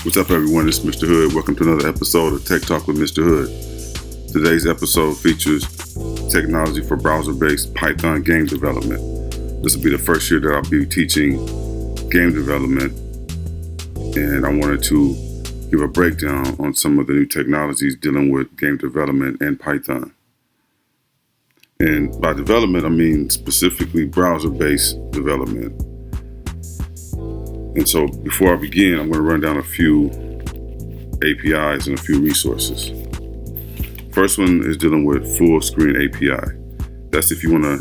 What's up, everyone? It's Mr. Hood. Welcome to another episode of Tech Talk with Mr. Hood. Today's episode features technology for browser-based Python game development. This will be the first year that I'll be teaching game development, and I wanted to give a breakdown on some of the new technologies dealing with game development and Python. And by development, I mean specifically browser-based development. And so before I begin, I'm going to run down a few APIs and a few resources. First one is dealing with full screen API. That's if you want to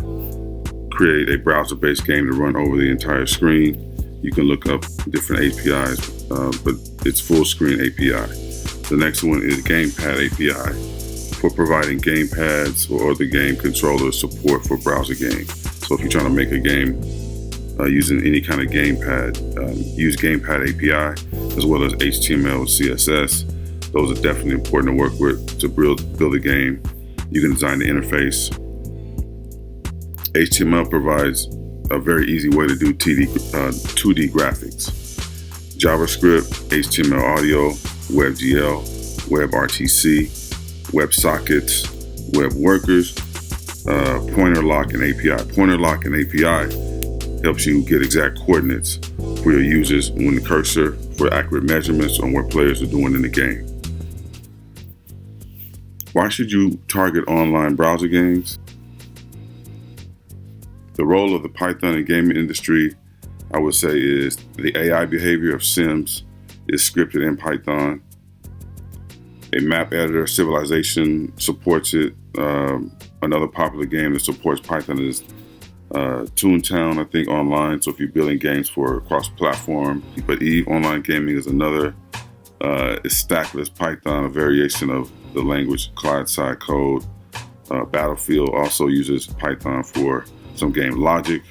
create a browser-based game to run over the entire screen. You can look up different APIs, but it's full screen API. The next one is Gamepad API for providing gamepads or the game controller support for browser games. So if you're trying to make a game using any kind of gamepad, use Gamepad API as well as HTML and CSS. Those are definitely important to work with to build a game. You can design the interface. HTML provides a very easy way to do 2D graphics. JavaScript, HTML audio, WebGL, WebRTC, WebSockets, Web Workers, Pointer Lock and API. Pointer Lock and API helps you get exact coordinates for your users when the cursor for accurate measurements on what players are doing in the game. Why should you target online browser games? The role of the Python and gaming industry, I would say, is the AI behavior of Sims is scripted in Python. A map editor, Civilization, supports it. Another popular game that supports Python is Toontown, I think, online. So if you're building games for cross-platform, but Eve Online Gaming is another. It's Stackless Python, a variation of the language client-side code. Battlefield also uses Python for some game logic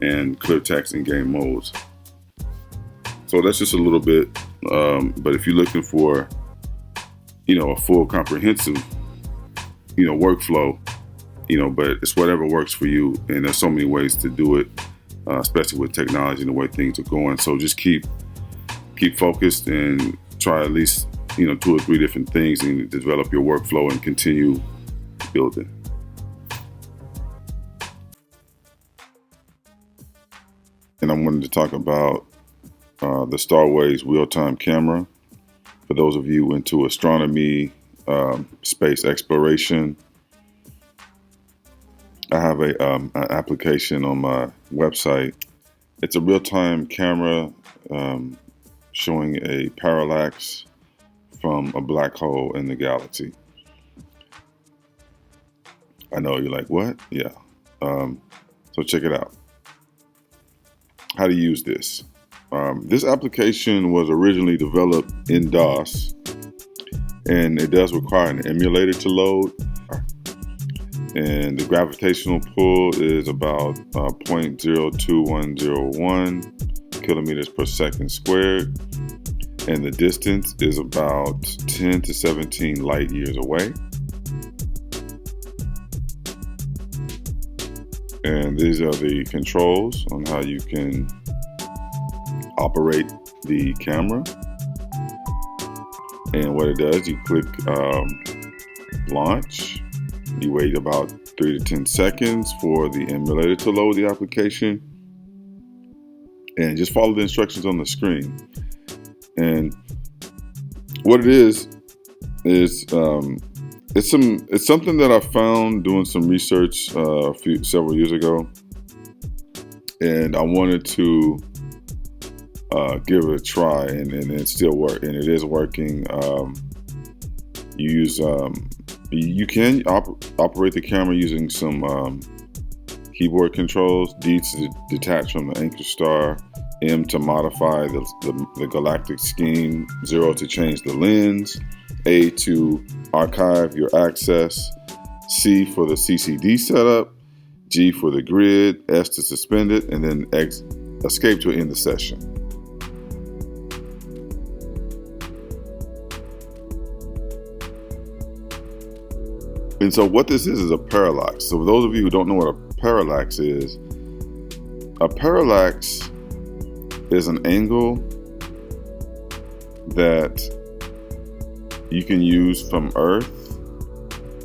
and clear text in game modes. So that's just a little bit. But if you're looking for, a full comprehensive, workflow, but it's whatever works for you. And there's so many ways to do it, especially with technology and the way things are going. So just keep focused and try at least, 2 or 3 different things and develop your workflow and continue building. And I wanted to talk about the StarWays Realtime Camera. For those of you into astronomy, space exploration, I have an application on my website. It's a real-time camera showing a parallax from a black hole in the galaxy. I know you're like, what? Yeah. So check it out. How to use this. This application was originally developed in DOS, and it does require an emulator to load. And the gravitational pull is about 0.02101 kilometers per second squared. And the distance is about 10 to 17 light years away. And these are the controls on how you can operate the camera. And what it does, you click launch. You wait about 3 to 10 seconds for the emulator to load the application. And just follow the instructions on the screen. And what it is it's something that I found doing some research several years ago, and I wanted to give it a try, and it still works, and it is working. You can operate the camera using some keyboard controls. D to detach from the anchor star, M to modify the galactic scheme, 0 to change the lens, A to archive your access, C for the CCD setup, G for the grid, S to suspend it, and then escape to end the session. And so what this is a parallax. So for those of you who don't know what a parallax is an angle that you can use from Earth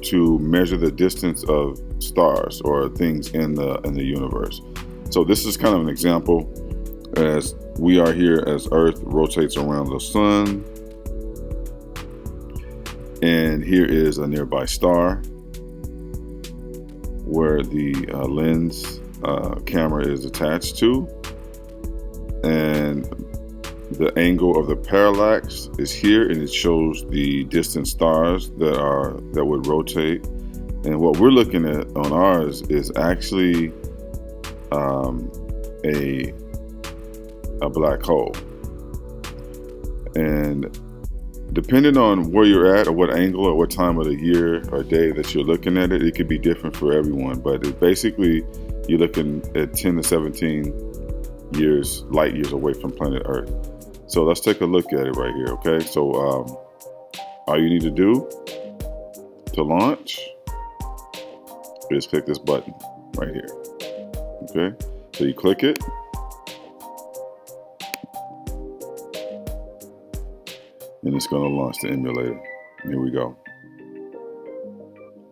to measure the distance of stars or things in the universe. So this is kind of an example, as we are here as Earth rotates around the sun, and here is a nearby star where the lens camera is attached to, and the angle of the parallax is here, and it shows the distant stars that would rotate. And what we're looking at on ours is actually a black hole. And depending on where you're at or what angle or what time of the year or day that you're looking at it, it could be different for everyone. But it basically, you're looking at 10 to 17 light years away from planet Earth. So let's take a look at it right here, okay? So all you need to do to launch is click this button right here, okay? So you click it, and it's gonna launch the emulator. Here we go.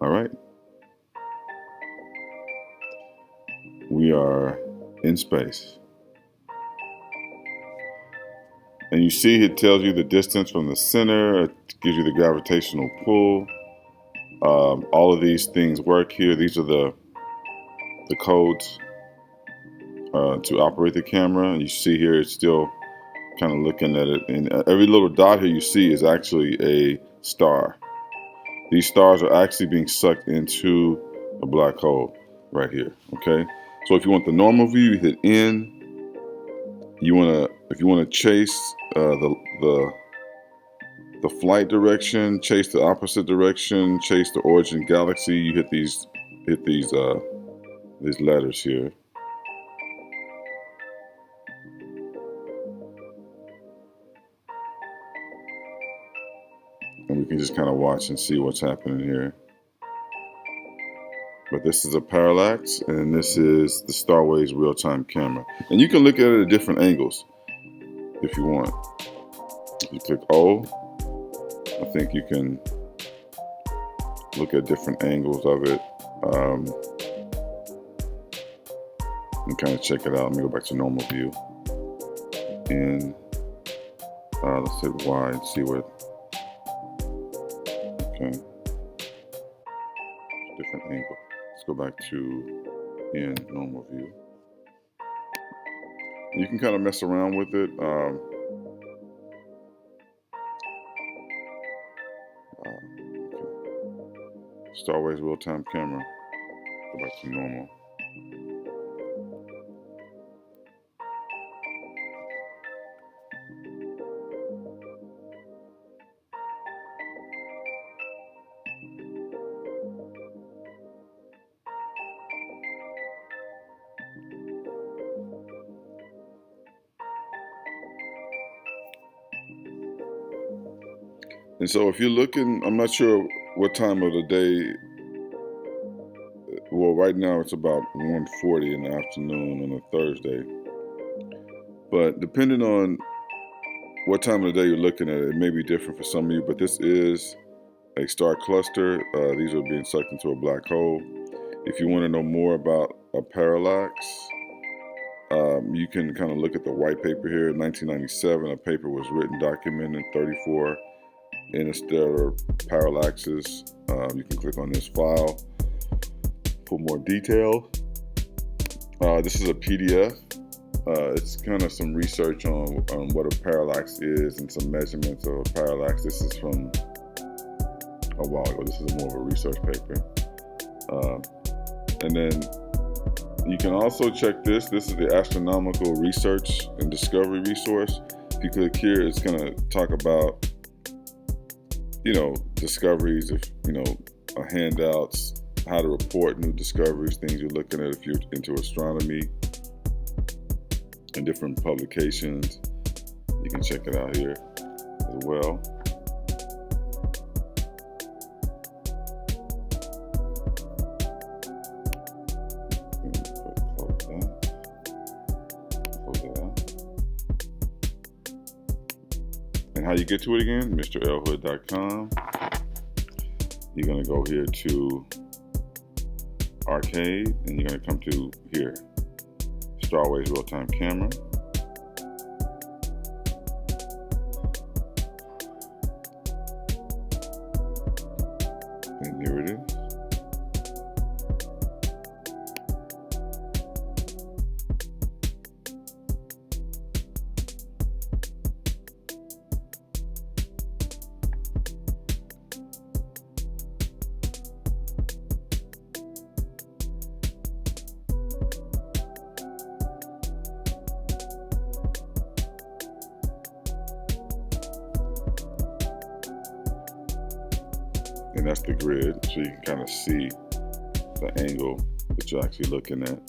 All right. We are in space. And you see it tells you the distance from the center, it gives you the gravitational pull. All of these things work here. These are the codes to operate the camera. And you see here it's still kind of looking at it, and every little dot here you see is actually a star. These stars are actually being sucked into a black hole right here, okay? So if you want the normal view, you hit N. If you want to chase the flight direction, chase the opposite direction, chase the origin galaxy, you hit these letters here. And we can just kind of watch and see what's happening here. But this is a Parallax, and this is the StarWays Realtime Camera. And you can look at it at different angles if you want. If you click O, I think you can look at different angles of it and kind of check it out. Let me go back to normal view. And let's hit Y and see what. Okay. Different angle. Let's go back to in normal view. You can kind of mess around with it. Okay. StarWays Realtime Camera. Go back to normal. And so if you're looking, I'm not sure what time of the day, well, right now it's about 1:40 in the afternoon on a Thursday. But depending on what time of the day you're looking at it may be different for some of you, but this is a star cluster. These are being sucked into a black hole. If you want to know more about a parallax, you can kind of look at the white paper here. In 1997, a paper was written documenting 34 interstellar parallaxes. You can click on this file for more detail. This is a PDF. It's kind of some research on what a parallax is and some measurements of a parallax. This is from a while ago. This is more of a research paper. And then you can also check this. This is the Astronomical Research and Discovery Resource. If you click here, it's going to talk about, discoveries, handouts, how to report new discoveries, things you're looking at if you're into astronomy, and different publications. You can check it out here as well. And how you get to it again, mrlhood.com. You're going to go here to Arcade, and you're going to come to here, StarWays Realtime Camera. And here it is. And that's the grid, so you can kind of see the angle that you're actually looking at.